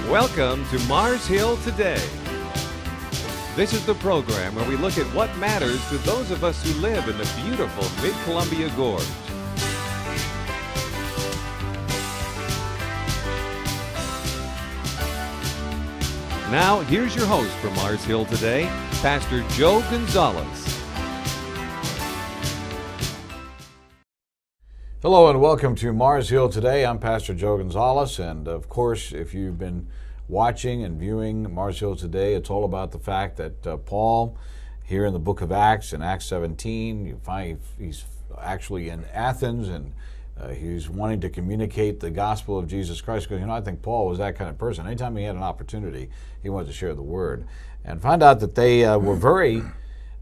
Welcome to Mars Hill Today. This is the program where we look at what matters to those of us who live in the beautiful Mid-Columbia Gorge. Now, here's your host for Mars Hill Today, Pastor Joe Gonzalez. Hello and welcome to Mars Hill Today. I'm Pastor Joe Gonzalez, and of course, if you've been watching and viewing Mars Hill Today, it's all about the fact that Paul, here in the book of Acts, in Acts 17, you find he's actually in Athens, and he's wanting to communicate the gospel of Jesus Christ, because, I think Paul was that kind of person. Anytime he had an opportunity, he wanted to share the word. And find out that they were very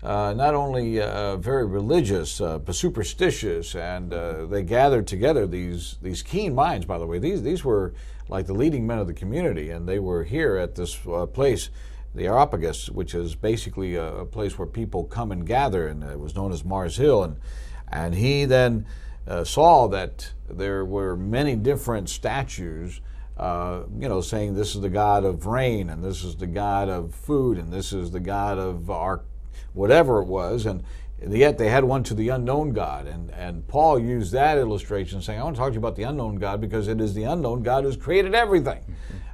not only very religious, but superstitious, and they gathered together these keen minds, by the way. These were like the leading men of the community, and they were here at this place, the Areopagus, which is basically a place where people come and gather, and it was known as Mars Hill. And he then saw that there were many different statues, saying this is the God of rain, and this is the God of food, and this is the God of our whatever it was, and yet they had one to the unknown God. And Paul used that illustration, saying, I want to talk to you about the unknown God, because it is the unknown God who's created everything.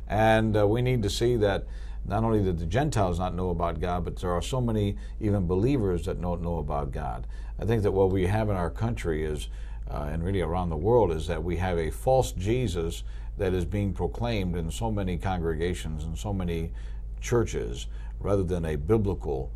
And we need to see that not only did the Gentiles not know about God, but there are so many even believers that don't know about God. I think that what we have in our country is, and really around the world, is that we have a false Jesus that is being proclaimed in so many congregations and so many churches, rather than a biblical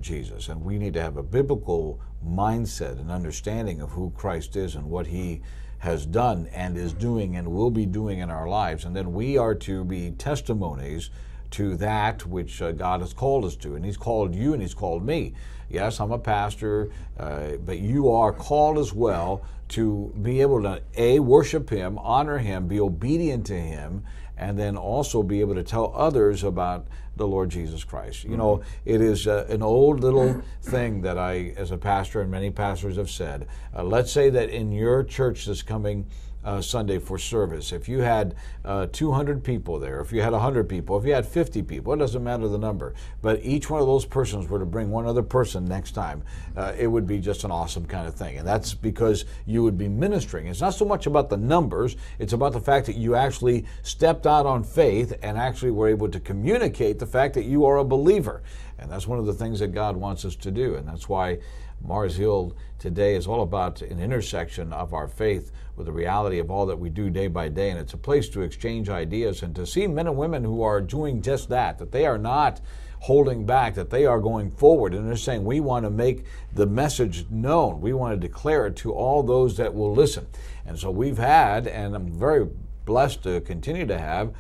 Jesus. And we need to have a biblical mindset and understanding of who Christ is and what he has done and is doing and will be doing in our lives. And then we are to be testimonies to that which God has called us to. And he's called you and he's called me. Yes, I'm a pastor, but you are called as well to be able to, A, worship him, honor him, be obedient to him, and then also be able to tell others about the Lord Jesus Christ. It is an old little thing that I, as a pastor, and many pastors have said, let's say that in your church this coming Sunday for service, if you had 200 people there, if you had 100 people, if you had 50 people, it doesn't matter the number, but each one of those persons were to bring one other person next time, it would be just an awesome kind of thing. And that's because you would be ministering. It's not so much about the numbers, it's about the fact that you actually stepped out on faith and actually were able to communicate the fact that you are a believer. And that's one of the things that God wants us to do. And that's why Mars Hill Today is all about an intersection of our faith with the reality of all that we do day by day. And it's a place to exchange ideas and to see men and women who are doing just that they are not holding back, that they are going forward. And they're saying, we want to make the message known. We want to declare it to all those that will listen. And so we've had, and I'm very blessed to continue to have,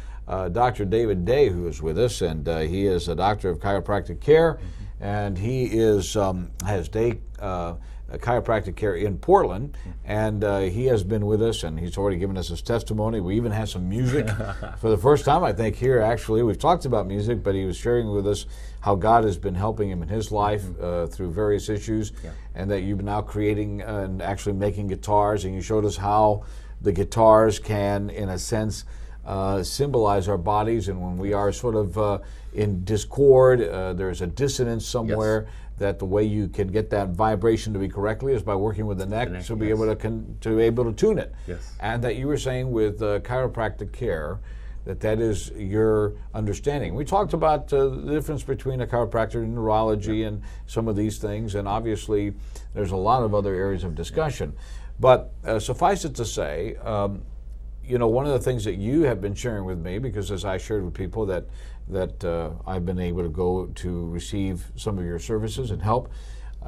Dr. David Day, who is with us, and he is a doctor of chiropractic care, and he is has day chiropractic care in Portland, and he has been with us, and he's already given us his testimony. We even had some music for the first time, I think, here. Actually, we've talked about music, but he was sharing with us how God has been helping him in his life through various issues, and that you've been now creating and actually making guitars, and you showed us how the guitars can, in a sense, symbolize our bodies, and when we are sort of in discord, there's a dissonance somewhere. Yes. That the way you can get that vibration to be correctly is by working with the neck to be able to tune it. Yes. And that you were saying with chiropractic care, that is your understanding. We talked about the difference between a chiropractor and neurology and some of these things, and obviously there's a lot of other areas of discussion. But suffice it to say, one of the things that you have been sharing with me, because as I shared with people that I've been able to go to receive some of your services and help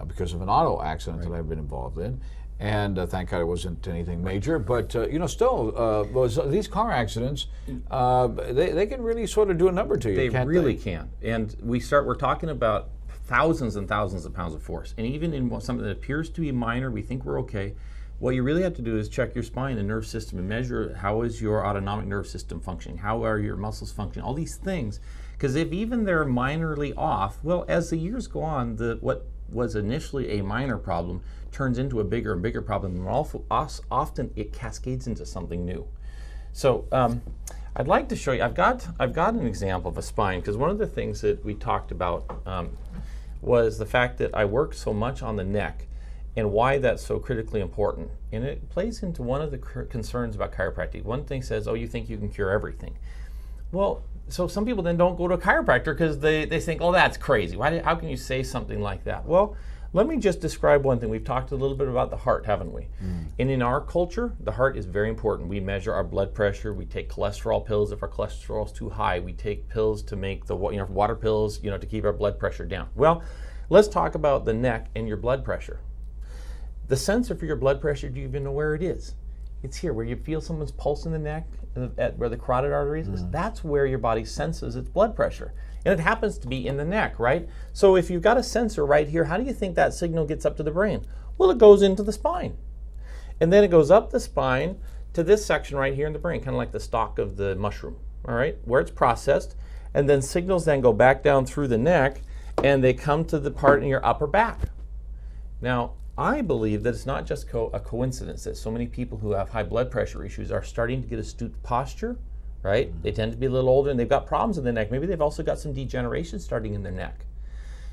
because of an auto accident that I've been involved in. And thank God it wasn't anything major. But, still, these car accidents, they can really sort of do a number to you, They can't really they? can. And we're talking about thousands and thousands of pounds of force. And even in something that appears to be minor, we think we're okay. What you really have to do is check your spine and nerve system and measure how is your autonomic nerve system functioning, how are your muscles functioning, all these things. Because if even they're minorly off, well, as the years go on, what was initially a minor problem turns into a bigger and bigger problem, and often it cascades into something new. So I'd like to show you. I've got an example of a spine, because one of the things that we talked about was the fact that I work so much on the neck and why that's so critically important. And it plays into one of the concerns about chiropractic. One thing says, oh, you think you can cure everything. Well, so some people then don't go to a chiropractor because they think, oh, that's crazy. How can you say something like that? Well, let me just describe one thing. We've talked a little bit about the heart, haven't we? And in our culture, the heart is very important. We measure our blood pressure. We take cholesterol pills if our cholesterol is too high. We take pills to make the water pills, to keep our blood pressure down. Well, let's talk about the neck and your blood pressure. The sensor for your blood pressure, do you even know where it is? It's here, where you feel someone's pulse in the neck, where the carotid arteries is. That's where your body senses its blood pressure. And it happens to be in the neck, right? So if you've got a sensor right here, how do you think that signal gets up to the brain? Well, it goes into the spine. And then it goes up the spine to this section right here in the brain, kind of like the stalk of the mushroom, all right, where it's processed. And then signals then go back down through the neck, and they come to the part in your upper back. Now, I believe that it's not just a coincidence that so many people who have high blood pressure issues are starting to get astute posture, right? They tend to be a little older and they've got problems in the neck. Maybe they've also got some degeneration starting in their neck.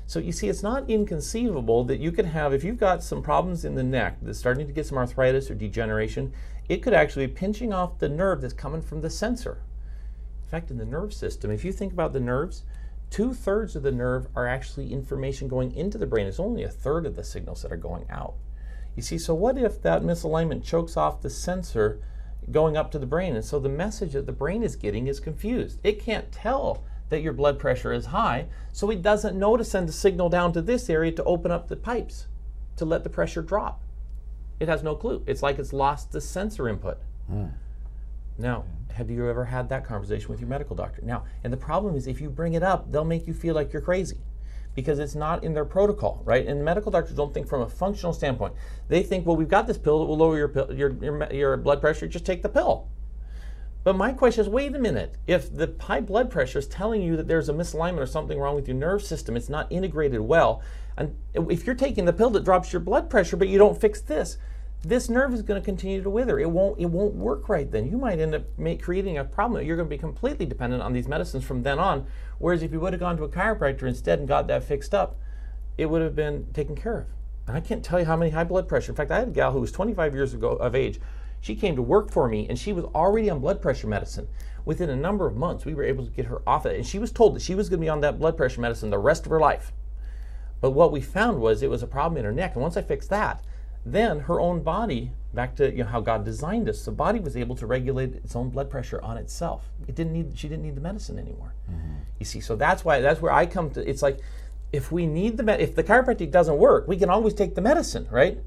So you see, it's not inconceivable that you could have, if you've got some problems in the neck that's starting to get some arthritis or degeneration, it could actually be pinching off the nerve that's coming from the sensor. In fact, in the nerve system, if you think about the nerves, 2/3 of the nerve are actually information going into the brain. It's only 1/3 of the signals that are going out. You see, so what if that misalignment chokes off the sensor going up to the brain? And so the message that the brain is getting is confused. It can't tell that your blood pressure is high, so it doesn't know to send a signal down to this area to open up the pipes to let the pressure drop. It has no clue. It's like it's lost the sensor input. Now, have you ever had that conversation with your medical doctor? Now, and the problem is if you bring it up, they'll make you feel like you're crazy because it's not in their protocol, right? And medical doctors don't think from a functional standpoint. They think, well, we've got this pill that will lower your blood pressure, just take the pill. But my question is, wait a minute. If the high blood pressure is telling you that there's a misalignment or something wrong with your nerve system, it's not integrated well, and if you're taking the pill that drops your blood pressure but you don't fix this nerve is going to continue to wither. It won't work right then. You might end up creating a problem. You're going to be completely dependent on these medicines from then on, whereas if you would have gone to a chiropractor instead and got that fixed up, it would have been taken care of. And I can't tell you how many high blood pressure. In fact, I had a gal who was 25 years of age. She came to work for me, and she was already on blood pressure medicine. Within a number of months, we were able to get her off it, and she was told that she was going to be on that blood pressure medicine the rest of her life. But what we found was it was a problem in her neck, and once I fixed that, then her own body, back to how God designed us, the body was able to regulate its own blood pressure on itself. She didn't need the medicine anymore. You see, so that's where I come to. It's like if the chiropractic doesn't work, we can always take the medicine, right?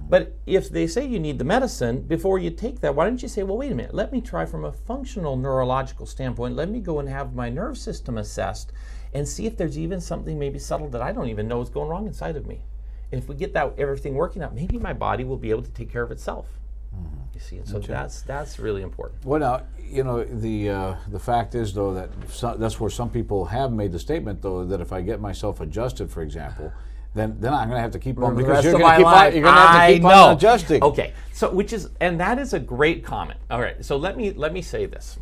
But if they say you need the medicine, before you take that, why don't you say, well, wait a minute, let me try from a functional neurological standpoint, let me go and have my nerve system assessed and see if there's even something maybe subtle that I don't even know is going wrong inside of me. And if we get everything working out, maybe my body will be able to take care of itself. You see, and so that's really important. Well, now, the fact is, though, that that's where some people have made the statement, though, that if I get myself adjusted, for example, then I'm going to have to keep on, because you're going to have to keep on adjusting. Okay, so that is a great comment. All right, so let me say this.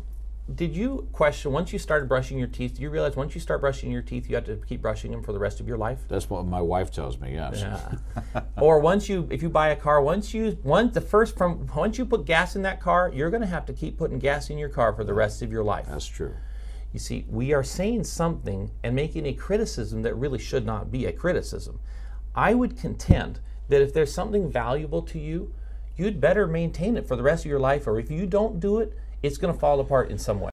Did you question, once you started brushing your teeth, do you realize once you start brushing your teeth, you have to keep brushing them for the rest of your life? That's what my wife tells me, yes. Yeah. Or if you buy a car, once you put gas in that car, you're going to have to keep putting gas in your car for the rest of your life. That's true. You see, we are saying something and making a criticism that really should not be a criticism. I would contend that if there's something valuable to you, you'd better maintain it for the rest of your life, or if you don't do it, it's going to fall apart in some way.